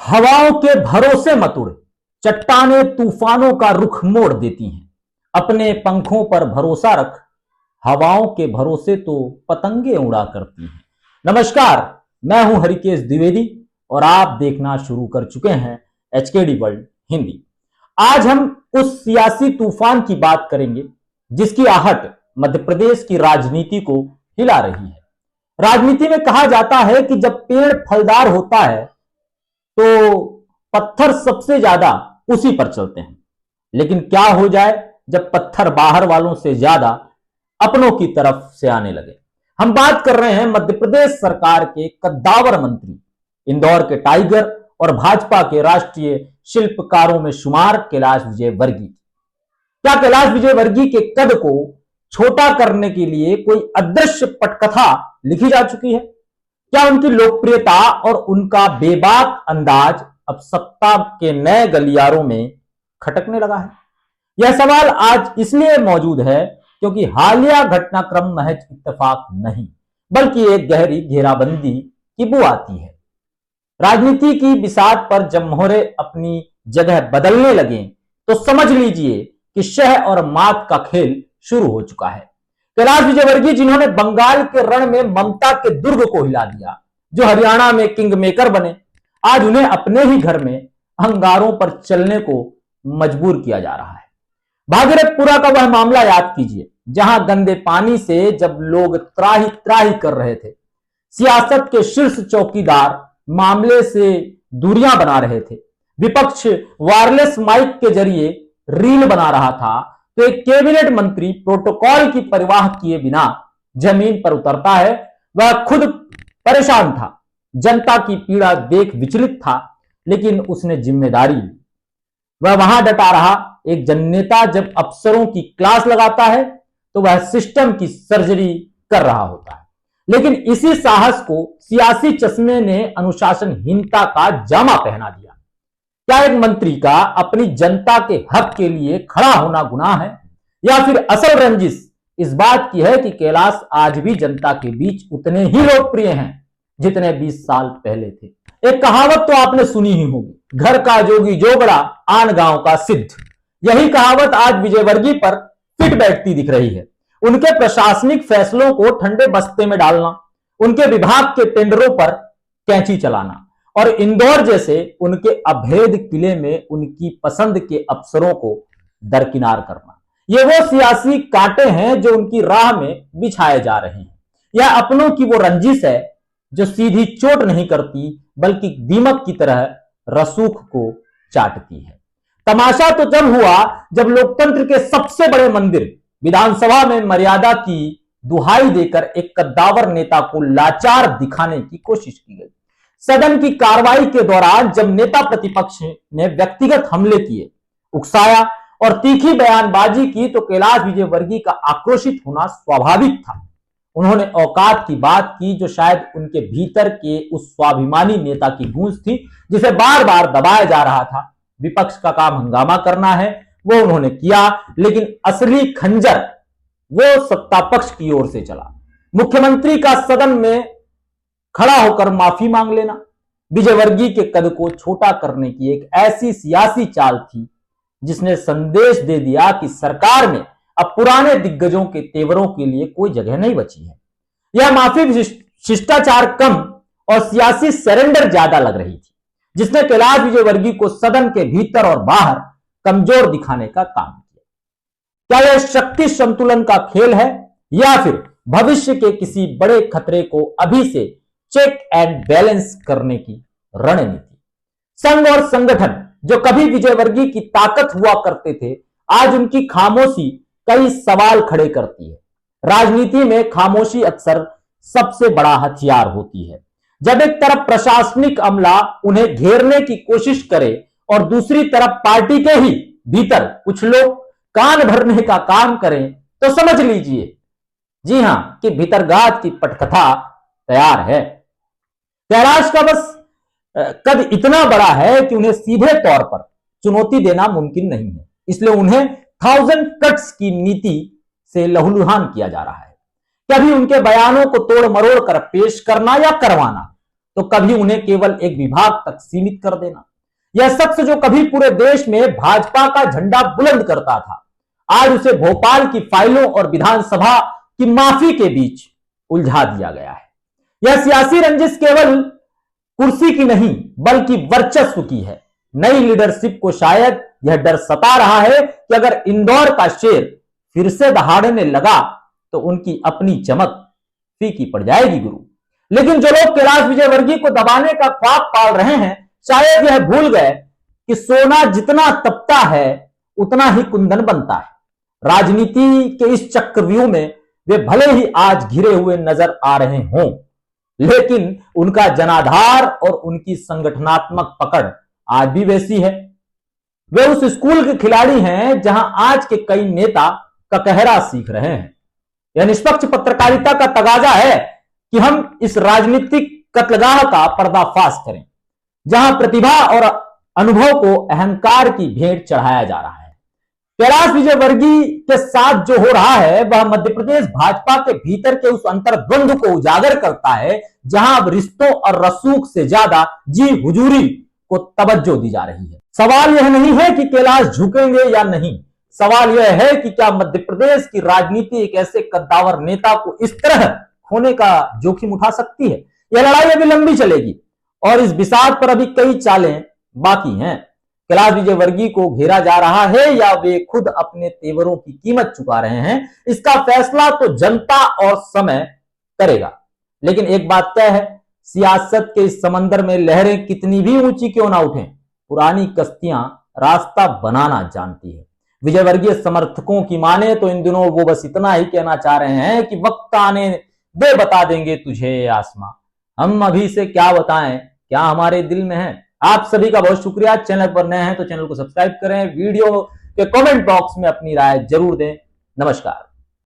हवाओं के भरोसे मत उड़, चट्टाने तूफानों का रुख मोड़ देती हैं। अपने पंखों पर भरोसा रख, हवाओं के भरोसे तो पतंगे उड़ा करती हैं। नमस्कार, मैं हूं हरिकेश द्विवेदी और आप देखना शुरू कर चुके हैं एचकेडी वर्ल्ड हिंदी। आज हम उस सियासी तूफान की बात करेंगे जिसकी आहट मध्य प्रदेश की राजनीति को हिला रही है। राजनीति में कहा जाता है कि जब पेड़ फलदार होता है तो पत्थर सबसे ज्यादा उसी पर चलते हैं, लेकिन क्या हो जाए जब पत्थर बाहर वालों से ज्यादा अपनों की तरफ से आने लगे। हम बात कर रहे हैं मध्य प्रदेश सरकार के कद्दावर मंत्री, इंदौर के टाइगर और भाजपा के राष्ट्रीय शिल्पकारों में शुमार कैलाश विजयवर्गीय। क्या कैलाश विजयवर्गीय के कद को छोटा करने के लिए कोई अदृश्य पटकथा लिखी जा चुकी है? क्या उनकी लोकप्रियता और उनका बेबाक अंदाज अब सत्ता के नए गलियारों में खटकने लगा है? यह सवाल आज इसलिए मौजूद है क्योंकि हालिया घटनाक्रम महज इत्तेफाक नहीं बल्कि एक गहरी घेराबंदी की बू आती है। राजनीति की बिसात पर जब मोहरे अपनी जगह बदलने लगे तो समझ लीजिए कि शह और मात का खेल शुरू हो चुका है। कैलाश विजयवर्गीय, जिन्होंने बंगाल के रण में ममता के दुर्ग को हिला दिया, जो हरियाणा में किंग मेकर बने, आज उन्हें अपने ही घर में अंगारों पर चलने को मजबूर किया जा रहा है। भागीरथपुरा का वह मामला याद कीजिए जहां गंदे पानी से जब लोग त्राही त्राही कर रहे थे, सियासत के शीर्ष चौकीदार मामले से दूरियां बना रहे थे, विपक्ष वायरलेस माइक के जरिए रील बना रहा था, तो एक कैबिनेट मंत्री प्रोटोकॉल की परवाह किए बिना जमीन पर उतरता है। वह खुद परेशान था, जनता की पीड़ा देख विचलित था, लेकिन उसने जिम्मेदारी ली। वह वहां डटा रहा। एक जननेता जब अफसरों की क्लास लगाता है तो वह सिस्टम की सर्जरी कर रहा होता है, लेकिन इसी साहस को सियासी चश्मे ने अनुशासनहीनता का जामा पहना दिया। क्या एक मंत्री का अपनी जनता के हक के लिए खड़ा होना गुनाह है, या फिर असल रंजिश इस बात की है कि कैलाश आज भी जनता के बीच उतने ही लोकप्रिय हैं जितने 20 साल पहले थे? एक कहावत तो आपने सुनी ही होगी, घर का जोगी जोगड़ा आन गांव का सिद्ध। यही कहावत आज विजयवर्गीय पर फिट बैठती दिख रही है। उनके प्रशासनिक फैसलों को ठंडे बस्ते में डालना, उनके विभाग के टेंडरों पर कैंची चलाना और इंदौर जैसे उनके अभेद किले में उनकी पसंद के अफसरों को दरकिनार करना, ये वो सियासी कांटे हैं जो उनकी राह में बिछाए जा रहे हैं। यह अपनों की वो रंजिश है जो सीधी चोट नहीं करती बल्कि दीमक की तरह रसूख को चाटती है। तमाशा तो जब हुआ जब लोकतंत्र के सबसे बड़े मंदिर विधानसभा में मर्यादा की दुहाई देकर एक कद्दावर नेता को लाचार दिखाने की कोशिश की गई। सदन की कार्रवाई के दौरान जब नेता प्रतिपक्ष ने व्यक्तिगत हमले किए, उकसाया और तीखी बयानबाजी की तो कैलाश विजयवर्गीय का आक्रोशित होना स्वाभाविक था। उन्होंने औकात की बात की जो शायद उनके भीतर के उस स्वाभिमानी नेता की गूंज थी जिसे बार बार दबाया जा रहा था। विपक्ष का काम हंगामा करना है, वो उन्होंने किया, लेकिन असली खंजर वो सत्ता पक्ष की ओर से चला। मुख्यमंत्री का सदन में खड़ा होकर माफी मांग लेना विजयवर्गीय के कद को छोटा करने की एक ऐसी सियासी चाल थी जिसने संदेश दे दिया कि सरकार में अब पुराने दिग्गजों के तेवरों के लिए कोई जगह नहीं बची है। यह माफी शिष्टाचार कम और सियासी सरेंडर ज्यादा लग रही थी, जिसने कैलाश विजयवर्गीय को सदन के भीतर और बाहर कमजोर दिखाने का काम किया। क्या यह शक्ति संतुलन का खेल है या फिर भविष्य के किसी बड़े खतरे को अभी से चेक एंड बैलेंस करने की रणनीति? संघ और संगठन जो कभी विजयवर्गीय की ताकत हुआ करते थे, आज उनकी खामोशी कई सवाल खड़े करती है। राजनीति में खामोशी अक्सर सबसे बड़ा हथियार होती है। जब एक तरफ प्रशासनिक अमला उन्हें घेरने की कोशिश करे और दूसरी तरफ पार्टी के ही भीतर कुछ लोग कान भरने का काम करें, तो समझ लीजिए जी हां कि भीतरघात की पटकथा तैयार है। कैलाश का बस कद इतना बड़ा है कि उन्हें सीधे तौर पर चुनौती देना मुमकिन नहीं है, इसलिए उन्हें 1000 कट्स की नीति से लहूलुहान किया जा रहा है। कभी उनके बयानों को तोड़ मरोड़ कर पेश करना या करवाना, तो कभी उन्हें केवल एक विभाग तक सीमित कर देना। यह शख्स जो कभी पूरे देश में भाजपा का झंडा बुलंद करता था, आज उसे भोपाल की फाइलों और विधानसभा की माफी के बीच उलझा दिया गया है। यह सियासी रंजिश केवल कुर्सी की नहीं बल्कि वर्चस्व की है। नई लीडरशिप को शायद यह डर सता रहा है कि अगर इंदौर का शेर फिर से दहाड़ने लगा तो उनकी अपनी चमक फीकी पड़ जाएगी गुरु। लेकिन जो लोग कैलाश विजयवर्गीय को दबाने का ख्वाब पाल रहे हैं, शायद यह भूल गए कि सोना जितना तपता है उतना ही कुंदन बनता है। राजनीति के इस चक्रव्यूह में वे भले ही आज घिरे हुए नजर आ रहे हों, लेकिन उनका जनाधार और उनकी संगठनात्मक पकड़ आज भी वैसी है। वे उस स्कूल के खिलाड़ी हैं जहां आज के कई नेता ककहरा सीख रहे हैं। यह निष्पक्ष पत्रकारिता का तगाजा है कि हम इस राजनीतिक कत्लगाह का पर्दाफाश करें, जहां प्रतिभा और अनुभव को अहंकार की भेंट चढ़ाया जा रहा है। कैलाश विजयवर्गीय के साथ जो हो रहा है वह मध्य प्रदेश भाजपा के भीतर के उस अंतर्द्वंद को उजागर करता है, जहां अब रिश्तों और रसूख से ज्यादा जी हुजूरी को तवज्जो दी जा रही है। सवाल यह नहीं है कि कैलाश झुकेंगे या नहीं, सवाल यह है कि क्या मध्य प्रदेश की राजनीति एक ऐसे कद्दावर नेता को इस तरह खोने का जोखिम उठा सकती है। यह लड़ाई अभी लंबी चलेगी और इस बिसात पर अभी कई चालें बाकी हैं। कैलाश विजयवर्गीय को घेरा जा रहा है या वे खुद अपने तेवरों की कीमत चुका रहे हैं, इसका फैसला तो जनता और समय करेगा। लेकिन एक बात तय है, सियासत के इस समंदर में लहरें कितनी भी ऊंची क्यों ना उठें, पुरानी कश्तियां रास्ता बनाना जानती है। विजयवर्गीय समर्थकों की माने तो इन दिनों वो बस इतना ही कहना चाह रहे हैं कि वक्त आने दे बता देंगे तुझे आसमां, हम अभी से क्या बताएं, क्या हमारे दिल में है। आप सभी का बहुत शुक्रिया। चैनल पर नए हैं तो चैनल को सब्सक्राइब करें, वीडियो के कमेंट बॉक्स में अपनी राय जरूर दें। नमस्कार।